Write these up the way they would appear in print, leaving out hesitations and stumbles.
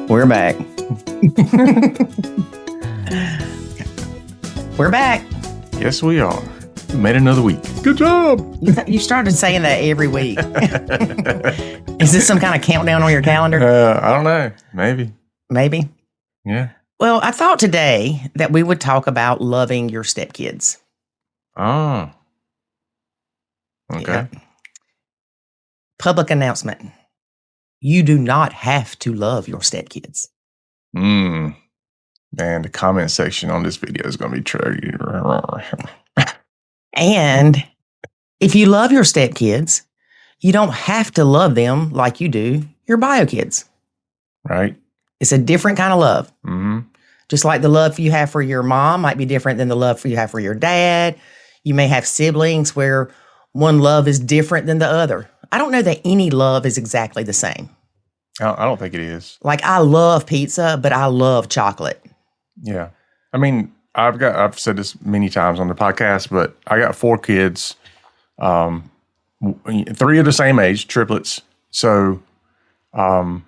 We're back. We're back. Yes, we are. We made another week. Good job. You started saying that every week. Is this some kind of countdown on your calendar? I don't know. Maybe. Maybe. Yeah. Well, I thought today that we would talk about loving your stepkids. Oh. Okay. Yeah. Public announcement. You do not have to love your stepkids. Man, the comment section on this video is going to be true. And if you love your stepkids, you don't have to love them like you do your bio kids. Right. It's a different kind of love. Mm-hmm. Just like the love you have for your mom might be different than the love you have for your dad. You may have siblings where one love is different than the other. I don't know that any love is exactly the same. I don't think it is. Like, I love pizza, but I love chocolate. Yeah. I mean, I've said this many times on the podcast, but I got 4 kids, 3 of the same age, triplets. So I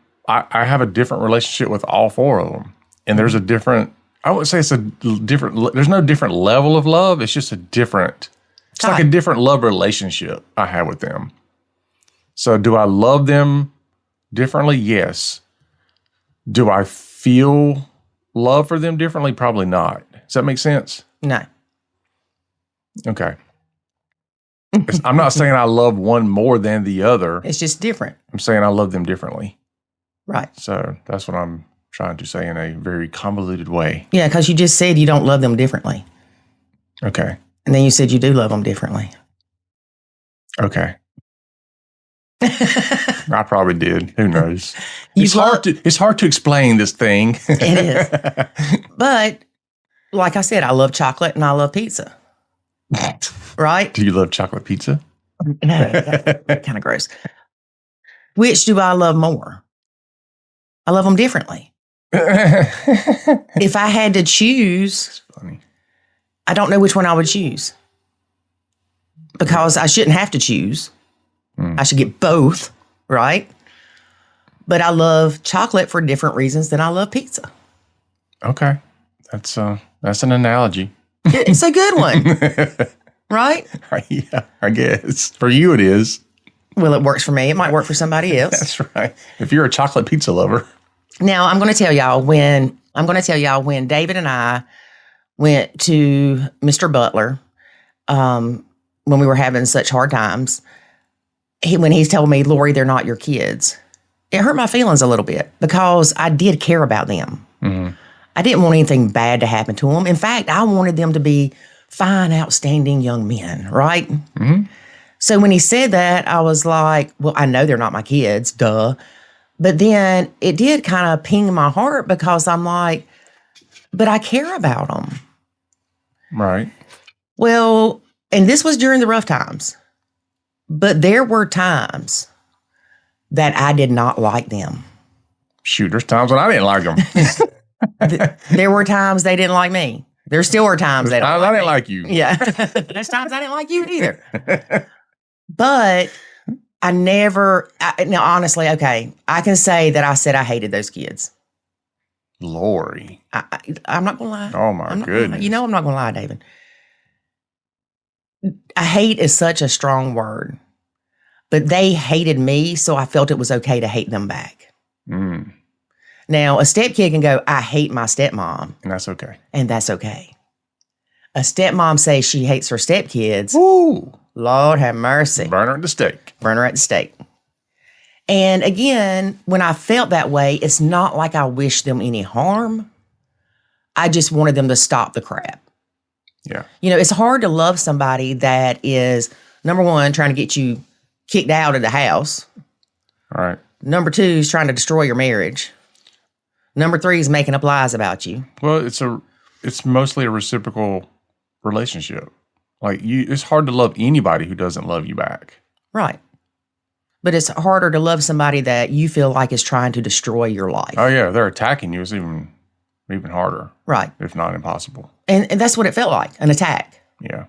have a different relationship with all 4 of them. And there's a different, I wouldn't say it's a different, there's no different level of love. It's just a different, it's like a different love relationship I have with them. So do I love them differently? Yes. Do I feel love for them differently? Probably not. Does that make sense? No. Okay. I'm not saying I love one more than the other. It's just different. I'm saying I love them differently. Right. So that's what I'm trying to say in a very convoluted way. Yeah, because you just said you don't love them differently. Okay. And then you said you do love them differently. Okay. I probably did. Who knows? It's hard to explain this thing. It is. But like I said, I love chocolate and I love pizza. Right? Do you love chocolate pizza? No, that's kind of gross. Which do I love more? I love them differently. If I had to choose, That's funny. I don't know which one I would choose. Because I shouldn't have to choose. I should get both, right? But I love chocolate for different reasons than I love pizza. Okay. That's an analogy. It's a good one, right? Yeah, I guess. For you it is. Well, it works for me. It might work for somebody else. That's right. If you're a chocolate pizza lover. Now, I'm going to tell y'all when David and I went to Mr. Butler, when we were having such hard times, when he's told me, Lori, they're not your kids, it hurt my feelings a little bit because I did care about them. Mm-hmm. I didn't want anything bad to happen to them. In fact, I wanted them to be fine, outstanding young men, right? Mm-hmm. So when he said that, I was like, well, I know they're not my kids, duh. But then it did kind of ping my heart because I'm like, but I care about them. Right. Well, and this was during the rough times. But there were times that I did not like them. Shoot, there's times when I didn't like them. There were times they didn't like me. There still were times that I didn't like you. Yeah. There's times I didn't like you either. But I never, now honestly, okay, I can say that I said I hated those kids. Lori. I'm not going to lie. Oh my goodness. You know I'm not going to lie, David. I hate is such a strong word, but they hated me, so I felt it was okay to hate them back. Mm. Now, a stepkid can go, I hate my stepmom. And that's okay. And that's okay. A stepmom says she hates her stepkids. Ooh. Lord have mercy. Burn her at the stake. Burn her at the stake. And again, when I felt that way, it's not like I wished them any harm. I just wanted them to stop the crap. Yeah. You know, it's hard to love somebody that is, number one, trying to get you kicked out of the house. All right. Number 2 is trying to destroy your marriage. Number 3 is making up lies about you. Well, it's mostly a reciprocal relationship. Like it's hard to love anybody who doesn't love you back. Right. But it's harder to love somebody that you feel like is trying to destroy your life. Oh yeah, they're attacking you. It's even harder. Right. If not impossible. And that's what it felt like, an attack. Yeah.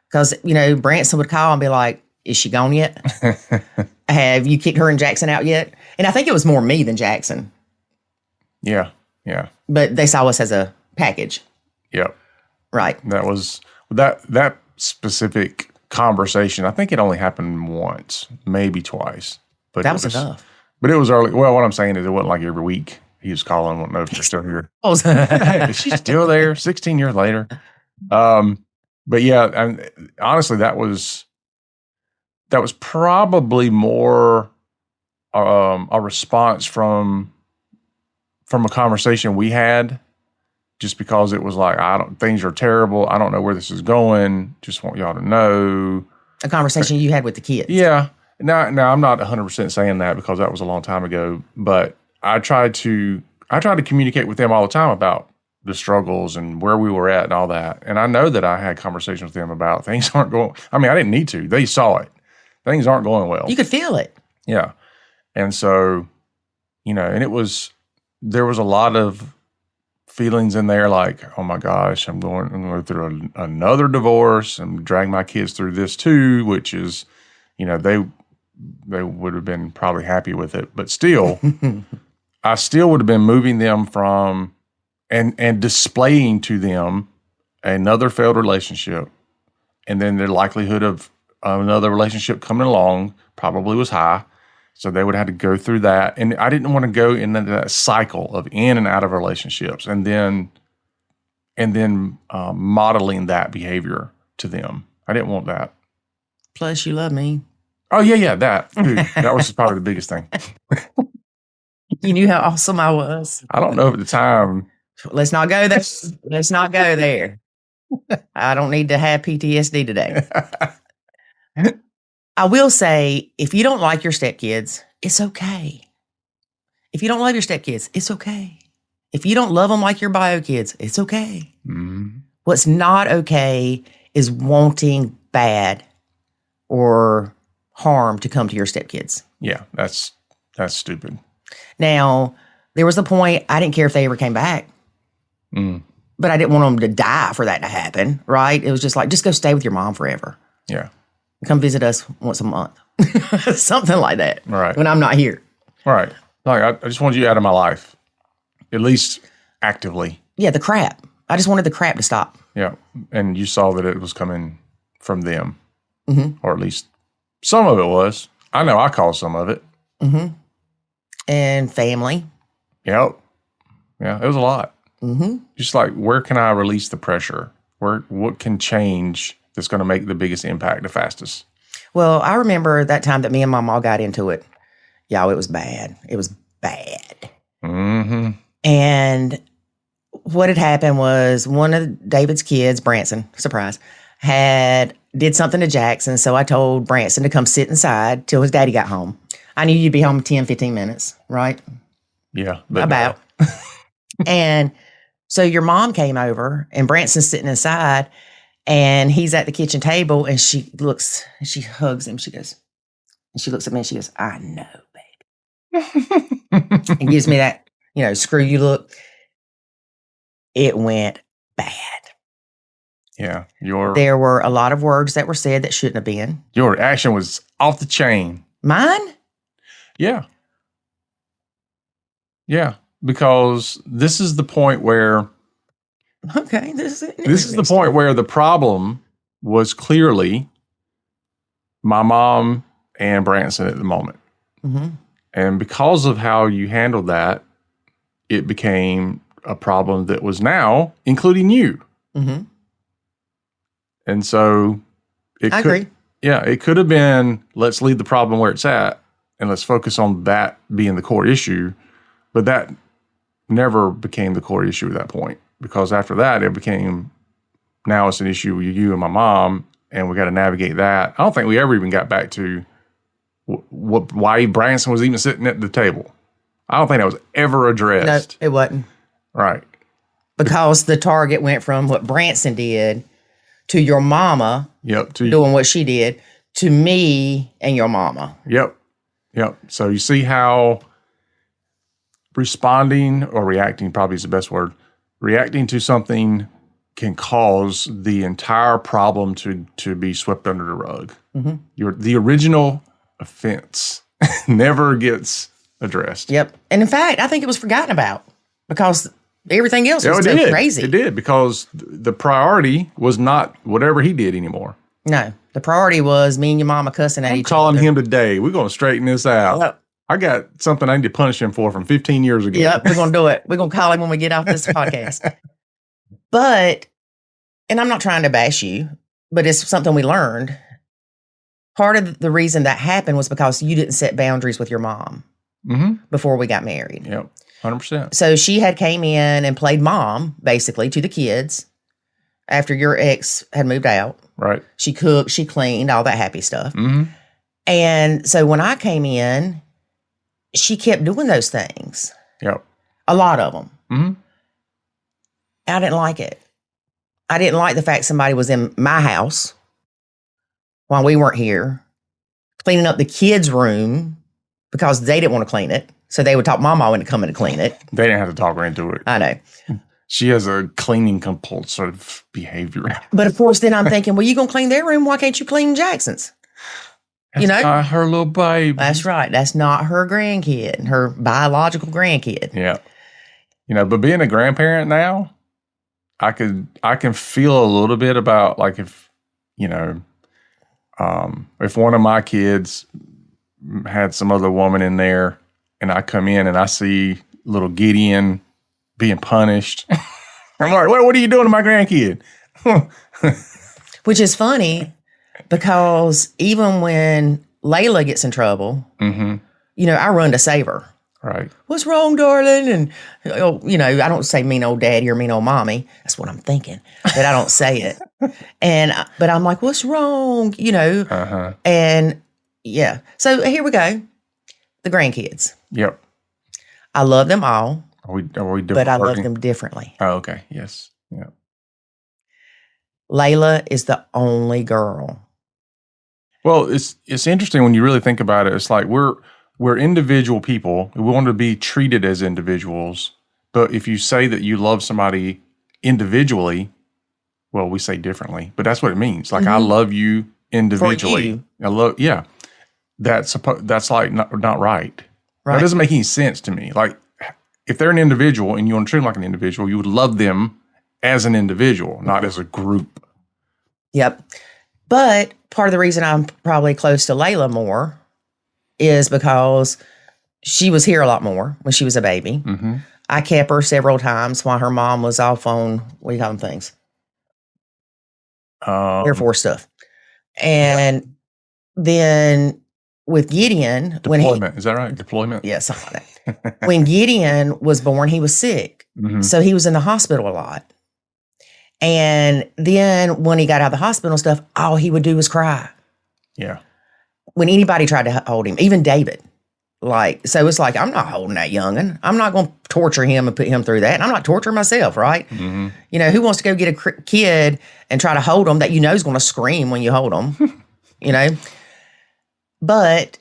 Because, you know, Branson would call and be like, is she gone yet? Have you kicked her and Jackson out yet? And I think it was more me than Jackson. Yeah. Yeah. But they saw us as a package. Yep. Right. That was that specific conversation. I think it only happened once, maybe twice. But That was enough. But it was early. Well, what I'm saying is it wasn't like every week he was calling, wanting to know if they're still here. Hey, is she still there 16 years later? But yeah, and honestly, that was probably more a response from a conversation we had, just because it was like, things are terrible. I don't know where this is going. Just want y'all to know. A conversation you had with the kids. Yeah. Now I'm not 100% saying that because that was a long time ago, but I tried to communicate with them all the time about the struggles and where we were at and all that. And I know that I had conversations with them about things aren't going. I mean, I didn't need to. They saw it. Things aren't going well. You could feel it. Yeah. And so, and there was a lot of feelings in there like, oh my gosh, I'm going through another divorce and drag my kids through this too, which is, they would have been probably happy with it, but still, I still would have been moving them from and displaying to them another failed relationship, and then the likelihood of another relationship coming along probably was high. So they would have to go through that. And I didn't want to go into that cycle of in and out of relationships and then modeling that behavior to them. I didn't want that. Plus, you love me. Oh, yeah, that. Dude, that was probably the biggest thing. You knew how awesome I was. I don't know if at the time. Let's not go there. Let's not go there. I don't need to have PTSD today. I will say, if you don't like your stepkids, it's okay. If you don't love your stepkids, it's okay. If you don't love them like your bio kids, it's okay. Mm-hmm. What's not okay is wanting bad or harm to come to your stepkids. Yeah, that's stupid. Now, there was a point I didn't care if they ever came back. But I didn't want them to die for that to happen, right? It was just like, just go stay with your mom forever. Yeah. Come visit us once a month. Something like that. Right. When I'm not here. Right. Like, I just wanted you out of my life, at least actively. Yeah, the crap. I just wanted the crap to stop. Yeah. And you saw that it was coming from them. Mm-hmm. Or at least some of it was. I know I caused some of it. Mm-hmm. And family. Yep. Yeah, it was a lot. Mm-hmm. Just like, where can I release the pressure? What can change that's going to make the biggest impact the fastest? Well, I remember that time that me and my mom got into it. Y'all, it was bad. It was bad. Mm-hmm. And what had happened was one of David's kids, Branson, surprise, did something to Jackson. So I told Branson to come sit inside till his daddy got home. I knew you'd be home in 10, 15 minutes, right? Yeah. About. And so your mom came over and Branson's sitting inside and he's at the kitchen table and she looks and she hugs him. She goes, and she looks at me and she goes, I know, baby. And gives me that, screw you look. It went bad. Yeah. There were a lot of words that were said that shouldn't have been. Your action was off the chain. Mine? Yeah. Yeah. Because this is the point where. Okay. This is the point where the problem was clearly my mom and Branson at the moment. Mm-hmm. And because of how you handled that, it became a problem that was now including you. Mm-hmm. And so I agree. Yeah, it could have been, let's leave the problem where it's at and let's focus on that being the core issue. But that never became the core issue at that point, because after that, it became, now it's an issue with you and my mom, and we got to navigate that. I don't think we ever even got back to why Branson was even sitting at the table. I don't think that was ever addressed. No, it wasn't. Right. Because the target went from what Branson did to your mama doing what she did to me and your mama. Yep. So you see how responding or reacting, probably is the best word, reacting to something can cause the entire problem to be swept under the rug. Mm-hmm. The original offense never gets addressed. Yep. And in fact, I think it was forgotten about. because everything else Yeah, was it so did. crazy. It did, because the priority was not whatever he did anymore. No, the priority was me and your mama cussing at I'm each calling other. him today. We're going to straighten this out. Yep. I got something I need to punish him for from 15 years ago. Yep, we're going to do it. We're going to call him when we get off this podcast. But, and I'm not trying to bash you, but it's something we learned. Part of the reason that happened was because you didn't set boundaries with your mom before we got married. Yep, 100%. So she had came in and played mom, basically, to the kids after your ex had moved out. Right. She cooked, she cleaned, all that happy stuff. Mm-hmm. And so when I came in, she kept doing those things. Yep. A lot of them. Mm-hmm. I didn't like it. I didn't like the fact somebody was in my house while we weren't here, cleaning up the kids' room because they didn't want to clean it. So they would talk mama into coming to clean it. They didn't have to talk her into it. I know. She has a cleaning compulsive behavior. But of course, then I'm thinking, well, you going to clean their room? Why can't you clean Jackson's? That's not her little baby. That's right. That's not her grandkid, her biological grandkid. Yeah. But being a grandparent now, I can feel a little bit about, like, if one of my kids had some other woman in there and I come in and I see little Gideon being punished, I'm like, what are you doing to my grandkid? Which is funny because even when Layla gets in trouble, I run to save her. Right. What's wrong, darling? And, I don't say mean old daddy or mean old mommy. That's what I'm thinking, but I don't say it. But I'm like, what's wrong? And yeah. So here we go. The grandkids. Yep. I love them all. Are we different? But I love them differently. Oh, okay. Yes. Yeah. Layla is the only girl. Well, it's interesting when you really think about it. It's like we're individual people. We want to be treated as individuals. But if you say that you love somebody individually, well, we say differently. But that's what it means. Like, I love you individually. For you. That's like not right. Right. That doesn't make any sense to me. Like, if they're an individual and you want to treat them like an individual, you would love them as an individual, not as a group. Yep. But part of the reason I'm probably close to Layla more is because she was here a lot more when she was a baby. Mm-hmm. I kept her several times while her mom was off on, what do you call them things? Air Force stuff. And then with Gideon, deployment, is that right? Deployment? Yeah, something like that. When Gideon was born, he was sick. Mm-hmm. So he was in the hospital a lot. And then when he got out of the hospital and stuff, all he would do was cry. Yeah. When anybody tried to hold him, even David. So it's like, I'm not holding that youngin'. I'm not going to torture him and put him through that. And I'm not torturing myself, right? Mm-hmm. Who wants to go get a kid and try to hold him that is going to scream when you hold him, But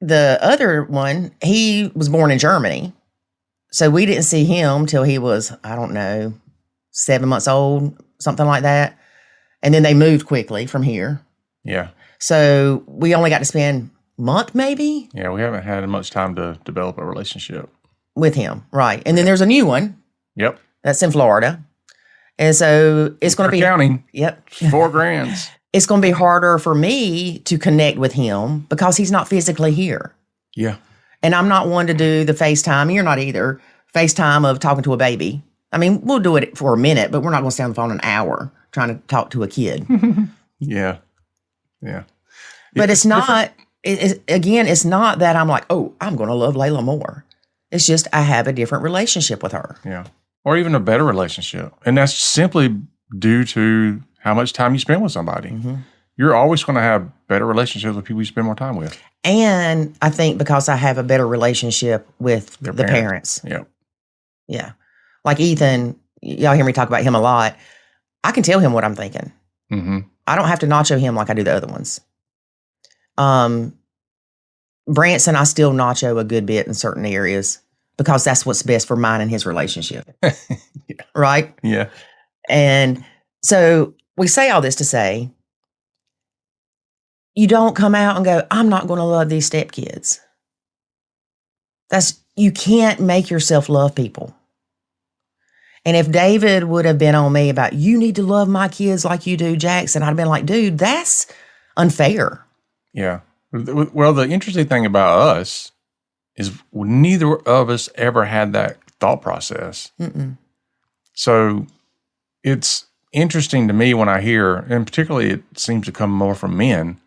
the other one, he was born in Germany. So we didn't see him till he was, I don't know, 7 months old, something like that. And then they moved quickly from here. Yeah. So we only got to spend a month, maybe. Yeah, we haven't had much time to develop a relationship with him. Right. And then there's a new one. Yep. That's in Florida. And so it's going to be counting. Yep. 4 grands. It's going to be harder for me to connect with him because he's not physically here. Yeah. And I'm not one to do the FaceTime. You're not either. FaceTime of talking to a baby. I mean, we'll do it for a minute, but we're not going to stay on the phone an hour trying to talk to a kid. Yeah. Yeah. But it's not, it's not that I'm like, oh, I'm going to love Layla more. It's just I have a different relationship with her. Yeah. Or even a better relationship. And that's simply due to how much time you spend with somebody. Mm-hmm. You're always going to have better relationships with people you spend more time with. And I think because I have a better relationship with the parents. Yeah. Yeah. Like Ethan, y'all hear me talk about him a lot. I can tell him what I'm thinking. Mm-hmm. I don't have to nacho him like I do the other ones. Branson, I still nacho a good bit in certain areas because that's what's best for mine and his relationship. Yeah. Right? Yeah. And so we say all this to say, you don't come out and go, I'm not going to love these stepkids. you can't make yourself love people. And if David would have been on me about, you need to love my kids like you do Jackson, I'd have been like, dude, that's unfair. Yeah. Well, the interesting thing about us is neither of us ever had that thought process. Mm-mm. So it's interesting to me when I hear, and particularly it seems to come more from men,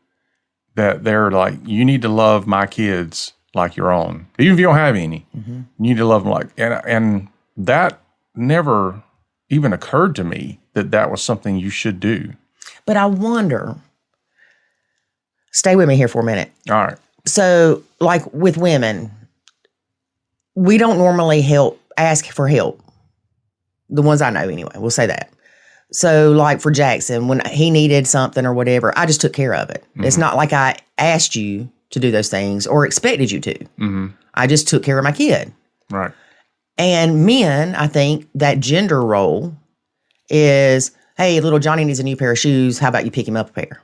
that they're like, you need to love my kids like your own. Even if you don't have any, you need to love them like, and that never even occurred to me that was something you should do. But I wonder, stay with me here for a minute. All right. So, like with women, we don't normally ask for help. The ones I know anyway, we'll say that. So, like for Jackson, when he needed something or whatever, I just took care of it. It's not like I asked you to do those things or expected you to. I just took care of my kid. Right. And men, I think that gender role is, hey, little Johnny needs a new pair of shoes. How about you pick him up a pair?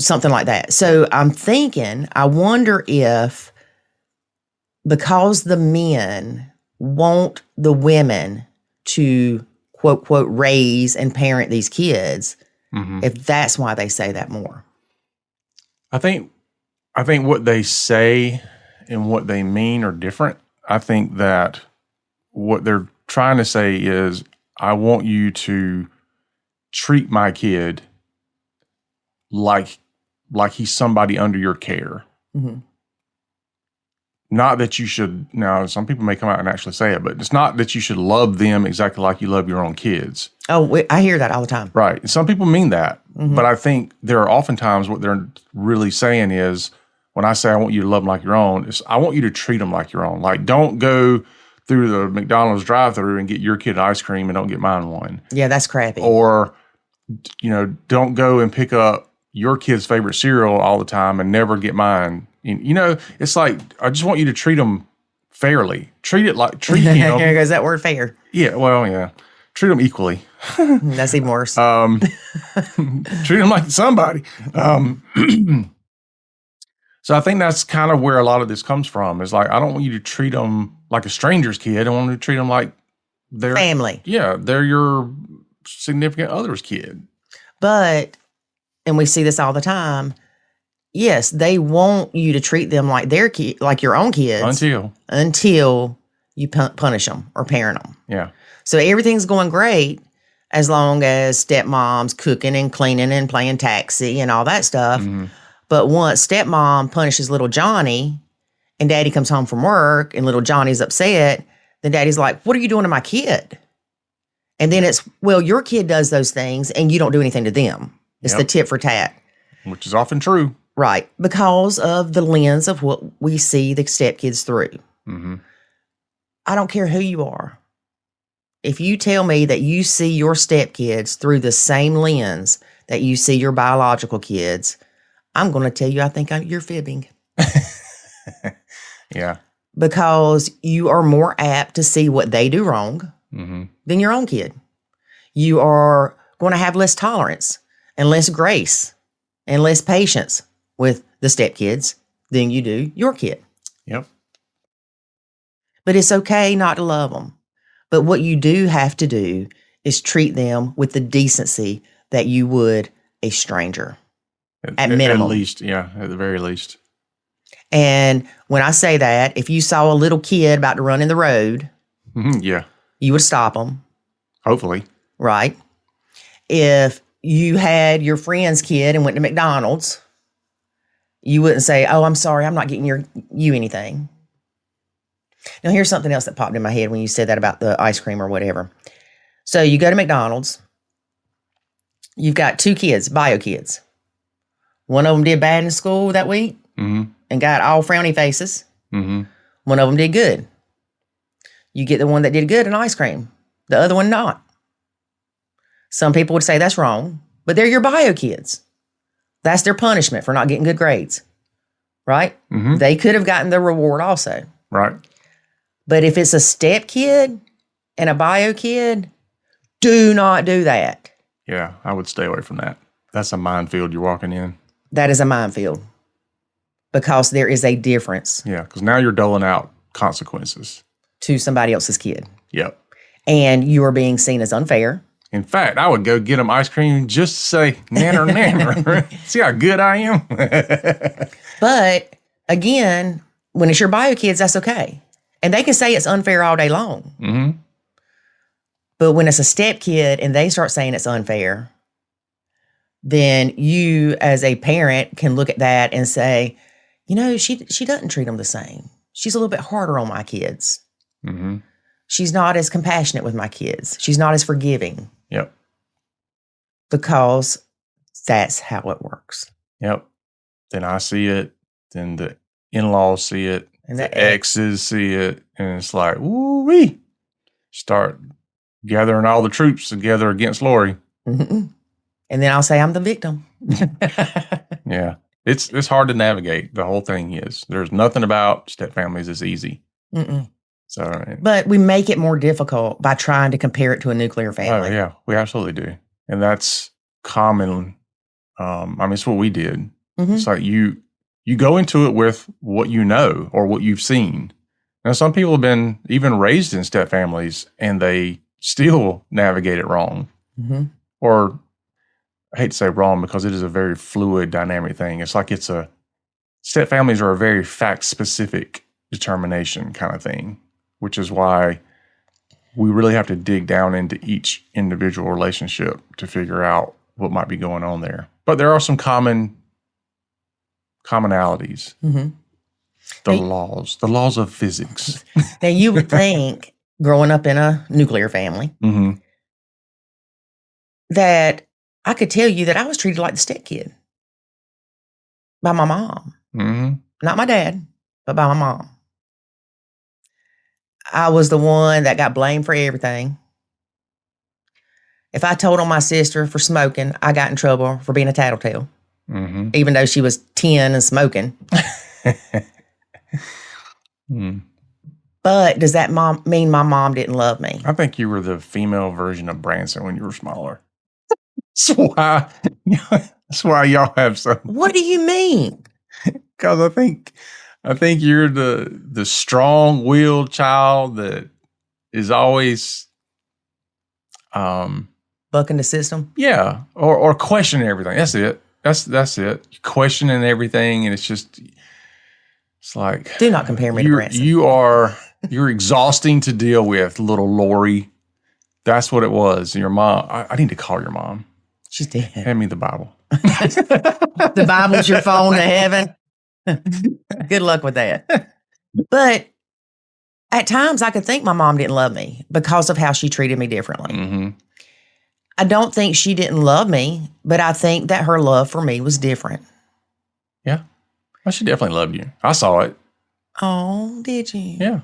Something like that. So I'm thinking, I wonder if because the men want the women to quote, quote, raise and parent these kids, if that's why they say that more. I think what they say and what they mean are different. I think that what they're trying to say is, I want you to treat my kid like he's somebody under your care. Not that you should, now some people may come out and actually say it, but it's not that you should love them exactly like you love your own kids. Oh, I hear that all the time. Right. And some people mean that. But I think there are oftentimes what they're really saying is, when I say I want you to love them like your own, is I want you to treat them like your own. Like, don't go through the McDonald's drive-thru and get your kid ice cream and don't get mine one. Yeah, that's crappy. Or, don't go and pick up your kid's favorite cereal all the time and never get mine. It's like, I just want you to treat them fairly. Treat him. Here goes that word fair. Yeah, well, yeah. Treat them equally. That's even worse. Treat them like somebody. So I think that's kind of where a lot of this comes from. Is like, I don't want you to treat them like a stranger's kid. I want you to treat them like their family. Yeah, they're your significant other's kid. But, and we see this all the time, yes, they want you to treat them like their kid, like your own kids. Until you punish them or parent them. Yeah. So everything's going great as long as stepmom's cooking and cleaning and playing taxi and all that stuff. But once stepmom punishes little Johnny and daddy comes home from work and little Johnny's upset, then daddy's like, what are you doing to my kid? And then it's, well, your kid does those things and you don't do anything to them. It's the tit for tat. Which is often true. Right. Because of the lens of what we see the stepkids through. I don't care who you are. If you tell me that you see your stepkids through the same lens that you see your biological kids, I'm going to tell you I think you're fibbing. Yeah. Because you are more apt to see what they do wrong than your own kid. You are going to have less tolerance and less grace and less patience with the stepkids than you do your kid. Yep. But it's okay not to love them. But what you do have to do is treat them with the decency that you would a stranger. At minimum. At least, yeah, at the very least. And when I say that, if you saw a little kid about to run in the road, yeah, you would stop them. Hopefully. Right. If you had your friend's kid and went to McDonald's, you wouldn't say, oh, I'm sorry, I'm not getting you anything. Now, here's something else that popped in my head when you said that about the ice cream or whatever. So you go to McDonald's. You've got two kids, bio kids. One of them did bad in school that week and got all frowny faces. One of them did good. You get the one that did good an ice cream. The other one not. Some people would say that's wrong, but they're your bio kids. That's their punishment for not getting good grades, right? They could have gotten the reward also. Right. But if it's a step kid and a bio kid, do not do that. Yeah, I would stay away from that. That's a minefield you're walking in. That is a minefield because there is a difference. Yeah, because now you're doling out consequences to somebody else's kid. Yep. And you are being seen as unfair. In fact, I would go get them ice cream just to say, nanner, nanner. See how good I am? But again, when it's your bio kids, that's okay. And they can say it's unfair all day long. Mm-hmm. But when it's a step kid and they start saying it's unfair, then you as a parent can look at that and say, she doesn't treat them the same. She's a little bit harder on my kids. Mm-hmm. She's not as compassionate with my kids. She's not as forgiving. Yep. Because that's how it works. Yep. Then I see it. Then the in-laws see it. And the exes see it. And it's like, woo-wee. Start gathering all the troops together against Lori. Mm-mm. And then I'll say I'm the victim. Yeah. It's hard to navigate. The whole thing is. There's nothing about step families that's easy. Mm-mm. So, but we make it more difficult by trying to compare it to a nuclear family. Oh, yeah. We absolutely do. And that's common. It's what we did. Mm-hmm. It's like you go into it with what you know or what you've seen. Now, some people have been even raised in step families and they still navigate it wrong. Mm-hmm. Or I hate to say wrong because it is a very fluid, dynamic thing. It's like step families are a very fact-specific determination kind of thing, which is why we really have to dig down into each individual relationship to figure out what might be going on there. But there are some commonalities. Mm-hmm. The laws of physics. Now, you would think, growing up in a nuclear family, mm-hmm. that I could tell you that I was treated like the step kid by my mom. Mm-hmm. Not my dad, but by my mom. I was the one that got blamed for everything. If I told on my sister for smoking, I got in trouble for being a tattletale, mm-hmm. even though she was 10 and smoking. Mm. But does that mean my mom didn't love me? I think you were the female version of Branson when you were smaller. That's why y'all have some. What do you mean? Because I think you're the strong-willed child that is always bucking the system. Yeah, or questioning everything. That's it. That's it. You're questioning everything, and it's like, do not compare me to Branson. You're exhausting to deal with, little Lori. That's what it was. Your mom. I need to call your mom. She's dead. Hand me the Bible. The Bible's your phone to heaven. Good luck with that. But at times I could think my mom didn't love me because of how she treated me differently. Mm-hmm. I don't think she didn't love me, but I think that her love for me was different. Yeah. Well, she definitely loved you. I saw it. Oh, did you? Yeah.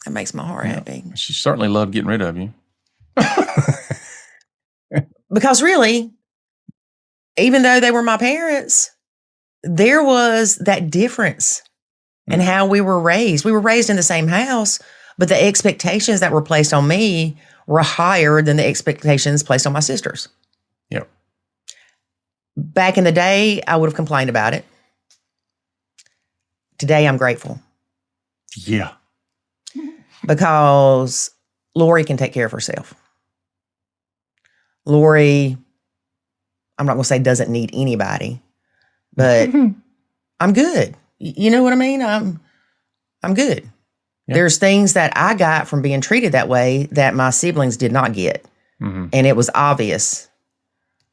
That makes my heart happy. She certainly loved getting rid of you. Because really, even though they were my parents, there was that difference in how we were raised. We were raised in the same house, but the expectations that were placed on me were higher than the expectations placed on my sisters. Yep. Back in the day, I would have complained about it. Today, I'm grateful. Yeah. Because Lori can take care of herself. Lori, I'm not going to say doesn't need anybody, but I'm good. You know what I mean? I'm good. Yeah. There's things that I got from being treated that way that my siblings did not get. Mm-hmm. And it was obvious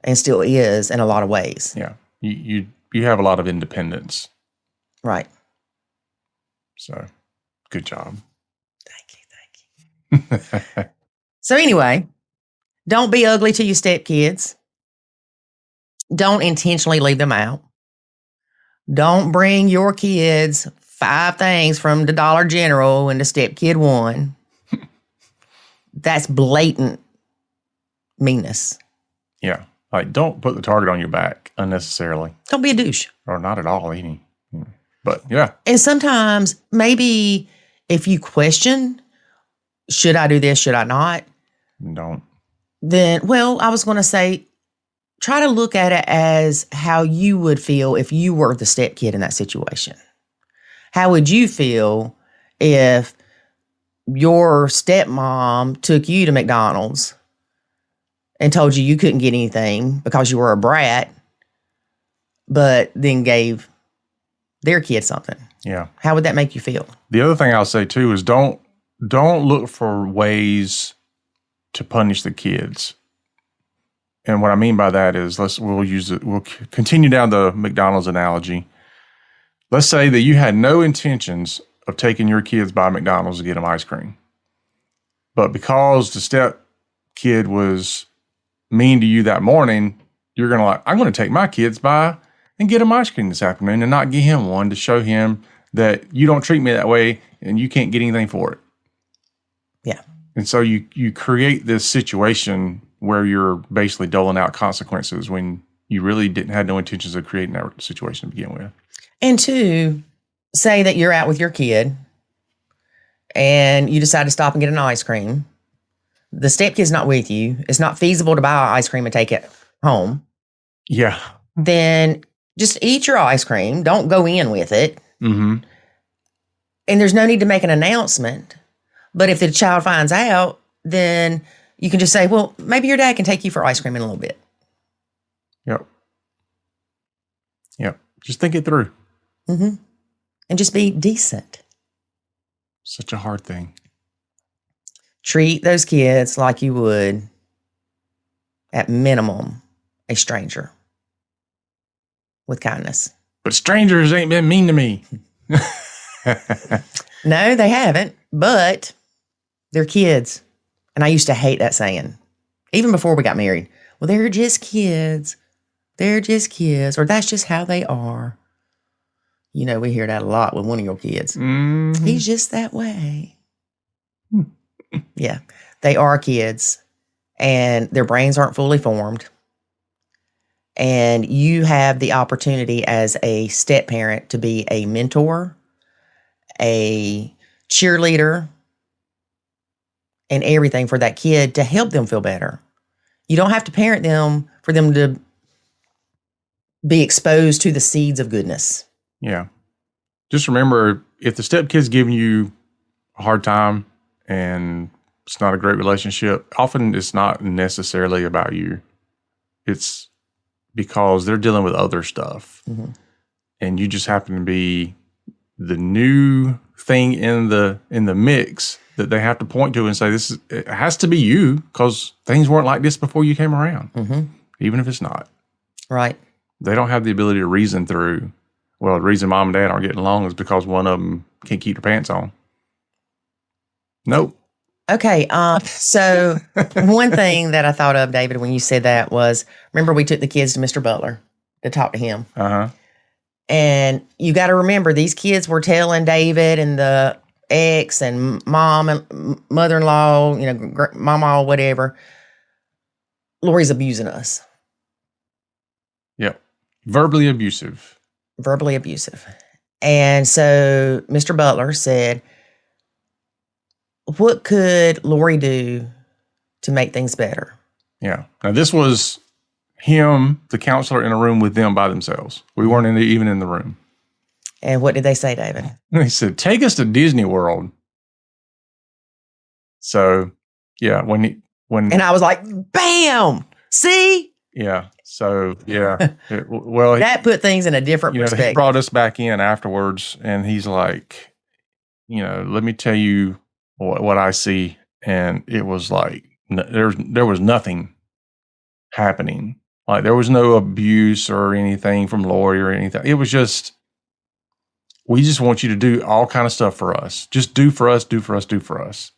and still is in a lot of ways. Yeah. You have a lot of independence. Right. So, good job. Thank you. So anyway, don't be ugly to your stepkids. Don't intentionally leave them out. Don't bring your kids 5 things from the Dollar General and the stepkid 1. That's blatant meanness. Yeah. Like, don't put the target on your back unnecessarily. Don't be a douche. Or not at all, any. But, yeah. And sometimes, maybe if you question, should I do this, should I not? Don't. Then, well, I was going to say, try to look at it as how you would feel if you were the stepkid in that situation. How would you feel if your stepmom took you to McDonald's and told you couldn't get anything because you were a brat, but then gave their kid something. Yeah. How would that make you feel? The other thing I'll say too is don't look for ways to punish the kids. And what I mean by that is we'll continue down the McDonald's analogy. Let's say that you had no intentions of taking your kids by McDonald's to get them ice cream. But because the step kid was mean to you that morning, you're going to I'm going to take my kids by and get him ice cream this afternoon and not get him one to show him that you don't treat me that way and you can't get anything for it. Yeah. And so you create this situation where you're basically doling out consequences when you really had no intentions of creating that situation to begin with. And two, say that you're out with your kid and you decide to stop and get an ice cream. The stepkid's not with you. It's not feasible to buy ice cream and take it home. Yeah. Then just eat your ice cream. Don't go in with it. Mm-hmm. And there's no need to make an announcement. But if the child finds out, then you can just say, well, maybe your dad can take you for ice cream in a little bit. Yep. Yep. Just think it through. Mm-hmm. And just be decent. Such a hard thing. Treat those kids like you would, at minimum, a stranger with kindness. But strangers ain't been mean to me. No, they haven't, but they're kids. And I used to hate that saying, even before we got married. Well, they're just kids. They're just kids, or that's just how they are. You know, we hear that a lot with one of your kids. Mm-hmm. He's just that way. Yeah, they are kids, and their brains aren't fully formed. And you have the opportunity as a step parent to be a mentor, a cheerleader, and everything for that kid to help them feel better. You don't have to parent them for them to be exposed to the seeds of goodness. Yeah. Just remember, if the stepkid's giving you a hard time and it's not a great relationship, often it's not necessarily about you. It's because they're dealing with other stuff. Mm-hmm. And you just happen to be the new thing in the mix that they have to point to and say, it has to be you because things weren't like this before you came around. Mm-hmm. Even if it's not. Right. They don't have the ability to reason through, well, the reason mom and dad aren't getting along is because one of them can't keep their pants on. Nope. Okay. So one thing that I thought of, David, when you said that was, remember we took the kids to Mr. Butler to talk to him. Uh-huh. And you got to remember, these kids were telling David and the ex and mom and mother-in-law, mama, whatever, Lori's abusing us. Yep. Verbally abusive. And so Mr. Butler said, what could Lori do to make things better? Yeah. Now, this was him, the counselor, in a room with them by themselves. We weren't even in the room. And what did they say, David? They said, take us to Disney World. So, yeah, when and I was like, bam, see? Yeah. So, yeah. That put things in a different perspective. He brought us back in afterwards, and he's like, let me tell you what I see. And it was like, there was nothing happening. Like, there was no abuse or anything from Lori or anything. It was just, we just want you to do all kind of stuff for us. Just do for us, do for us, do for us.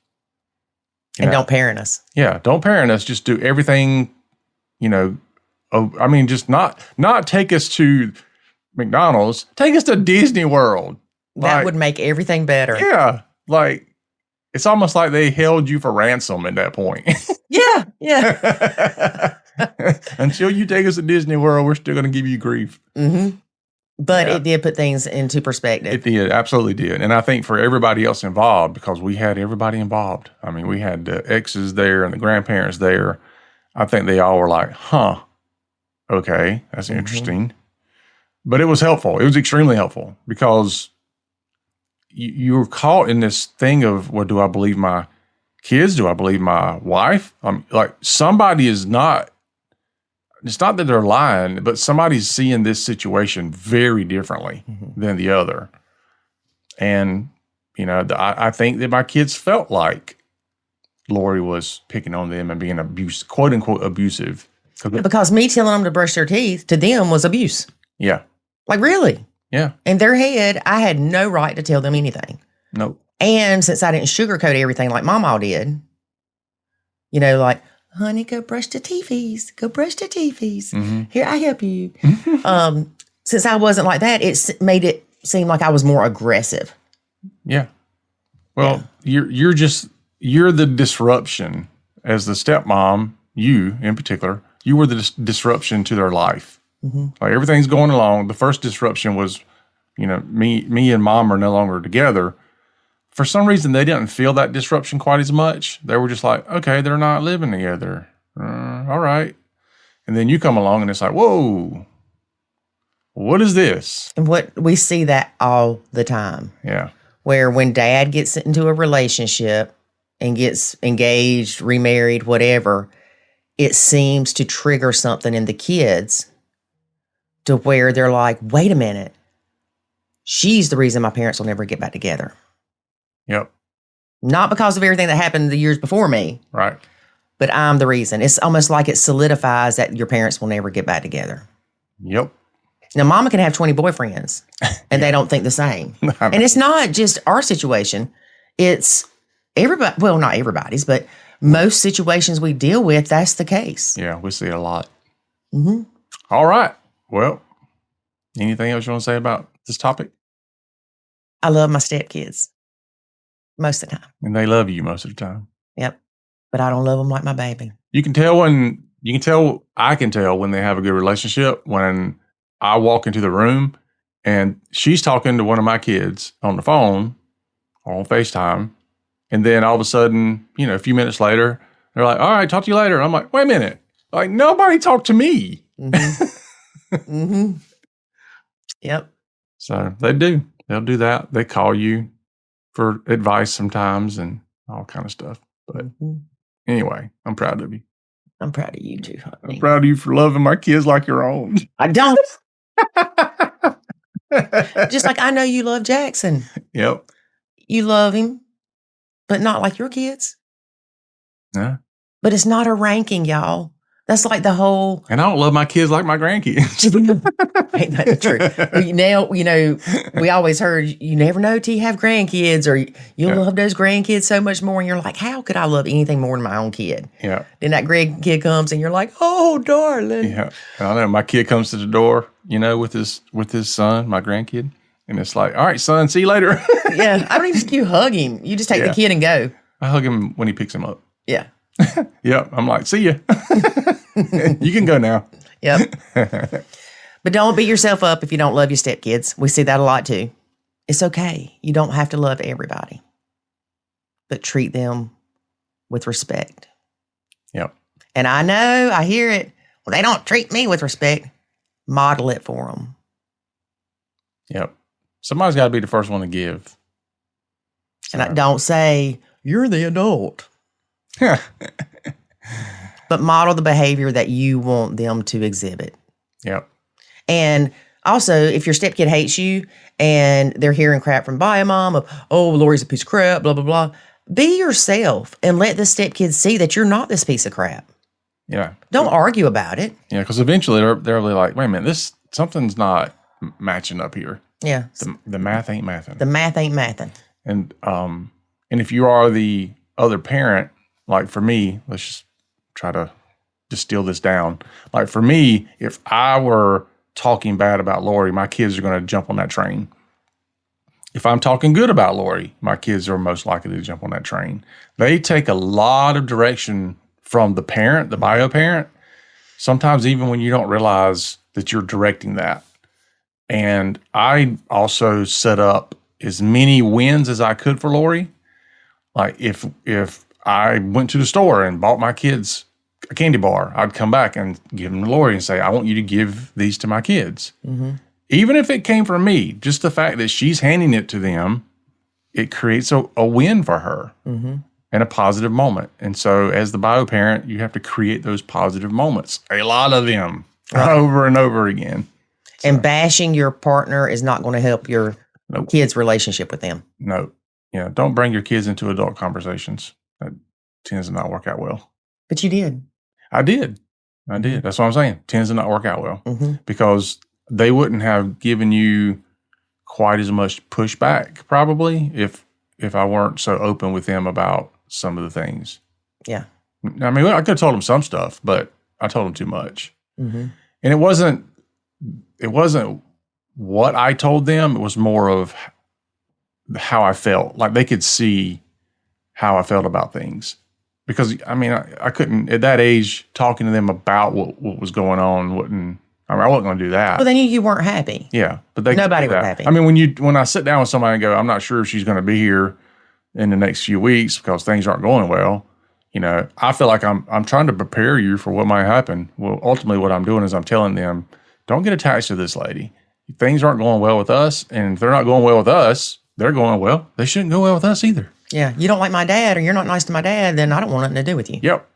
And don't parent us. Yeah, don't parent us. Just do everything, just not take us to McDonald's. Take us to Disney World. That would make everything better. Yeah. Like, it's almost like they held you for ransom at that point. Yeah. Until you take us to Disney World, we're still going to give you grief. Mm-hmm. But it did put things into perspective. It did, absolutely did. And I think for everybody else involved, because we had everybody involved. I mean, we had the exes there and the grandparents there. I think they all were like, huh, okay, that's interesting. But it was helpful. It was extremely helpful because you're caught in this thing of, well, do I believe my kids? Do I believe my wife? Like somebody is not, it's not that they're lying, but somebody's seeing this situation very differently than the other. And, I think that my kids felt like Lori was picking on them and being quote unquote abusive. Because me telling them to brush their teeth to them was abuse. Yeah. Like, really? Yeah. In their head, I had no right to tell them anything. Nope. And since I didn't sugarcoat everything like Mama did, like, honey, go brush the teethies. Go brush the teethies. Mm-hmm. Here, I help you. Since I wasn't like that, it made it seem like I was more aggressive. Yeah. Well, you're the disruption as the stepmom, you in particular, you were the disruption to their life. Mm-hmm. Like everything's going along. The first disruption was, me and mom are no longer together. For some reason, they didn't feel that disruption quite as much. They were just like, okay, they're not living together. All right. And then you come along and it's like, whoa, what is this? And we see that all the time. Yeah. Where when dad gets into a relationship and gets engaged, remarried, whatever, it seems to trigger something in the kids to where they're like, wait a minute, she's the reason my parents will never get back together. Yep. Not because of everything that happened the years before me. Right. But I'm the reason. It's almost like it solidifies that your parents will never get back together. Yep. Now, mama can have 20 boyfriends and they don't think the same. And it's not just our situation. It's everybody. Well, not everybody's, but most situations we deal with, that's the case. Yeah, we see it a lot. Mm-hmm. All right. Well, anything else you want to say about this topic? I love my stepkids most of the time. And they love you most of the time. Yep. But I don't love them like my baby. I can tell when they have a good relationship when I walk into the room and she's talking to one of my kids on the phone or on FaceTime. And then all of a sudden, a few minutes later, they're like, all right, talk to you later. And I'm like, wait a minute. Like, nobody talked to me. Mm-hmm. Mm-hmm. Yep. So they do. They'll do that. They call you for advice sometimes and all kind of stuff. But anyway, I'm proud of you. I'm proud of you too, honey. I'm proud of you for loving my kids like your own. I don't. Just like I know you love Jackson. Yep. You love him, but not like your kids. Yeah. But it's not a ranking, y'all. That's like the whole. And I don't love my kids like my grandkids. Ain't that true? Now, we always heard you never know till you have grandkids, or you'll love those grandkids so much more. And you're like, how could I love anything more than my own kid? Yeah. Then that grandkid comes, and you're like, oh, darling. Yeah. I know. My kid comes to the door, with his son, my grandkid, and it's like, all right, son, see you later. Yeah. I don't even think you hug him. You just take the kid and go. I hug him when he picks him up. Yeah. Yep. I'm like, see ya. You can go now. Yep. But don't beat yourself up if you don't love your stepkids. We see that a lot too. It's okay. You don't have to love everybody, but treat them with respect. Yep. And I know, I hear it. Well, they don't treat me with respect. Model it for them. Yep. Somebody's got to be the first one to give. And I don't say, you're the adult. But model the behavior that you want them to exhibit. Yep. And also, if your stepkid hates you and they're hearing crap from bio mom of, oh, Lori's a piece of crap, blah, blah, blah, be yourself and let the stepkids see that you're not this piece of crap. Yeah. Don't argue about it. Yeah, because eventually they're really like, wait a minute, something's not matching up here. Yeah. The math ain't mathing. The math ain't mathing. And if you are the other parent, like for me, let's just try to distill this down. Like for me, if I were talking bad about Lori, my kids are going to jump on that train. If I'm talking good about Lori, my kids are most likely to jump on that train. They take a lot of direction from the parent, the bio parent, sometimes even when you don't realize that you're directing that. And I also set up as many wins as I could for Lori. Like if I went to the store and bought my kids a candy bar, I'd come back and give them to Lori and say, I want you to give these to my kids. Mm-hmm. Even if it came from me, just the fact that she's handing it to them it creates a win for her and a positive moment. And so as the bio parent, you have to create those positive moments, a lot of them over and over again. And bashing your partner is not going to help your kids' relationship with them. No. Yeah. Don't bring your kids into adult conversations. That tends to not work out well. But you did. I did. That's what I'm saying. Tends to not work out well because they wouldn't have given you quite as much pushback probably if I weren't so open with them about some of the things. Yeah. I mean, I could have told them some stuff, but I told them too much. And it wasn't what I told them. It was more of how I felt. Like they could see how I felt about things. Because, I mean, I couldn't, at that age, talking to them about what was going on I wasn't going to do that. Well, they knew you weren't happy. Yeah. But nobody was happy. I mean, when I sit down with somebody and go, I'm not sure if she's going to be here in the next few weeks because things aren't going well, you know, I feel like I'm trying to prepare you for what might happen. Well, ultimately what I'm doing is I'm telling them, don't get attached to this lady. Things aren't going well with us. And if they're not going well with us, they're going well. They shouldn't go well with us either. Yeah. You don't like my dad or you're not nice to my dad, then I don't want nothing to do with you. Yep.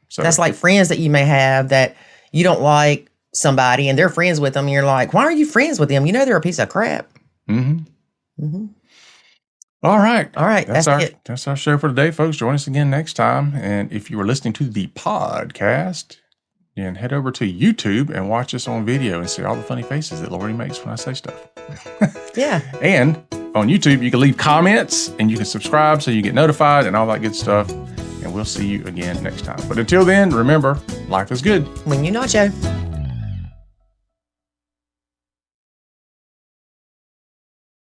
So that's like friends that you may have that you don't like somebody and they're friends with them. And you're like, why are you friends with them? You know, they're a piece of crap. All right. That's our show for today, folks. Join us again next time. And if you were listening to the podcast, then head over to YouTube and watch us on video and see all the funny faces that Lori makes when I say stuff. Yeah. And on YouTube, you can leave comments and you can subscribe so you get notified and all that good stuff. And we'll see you again next time. But until then, remember, life is good when you nacho.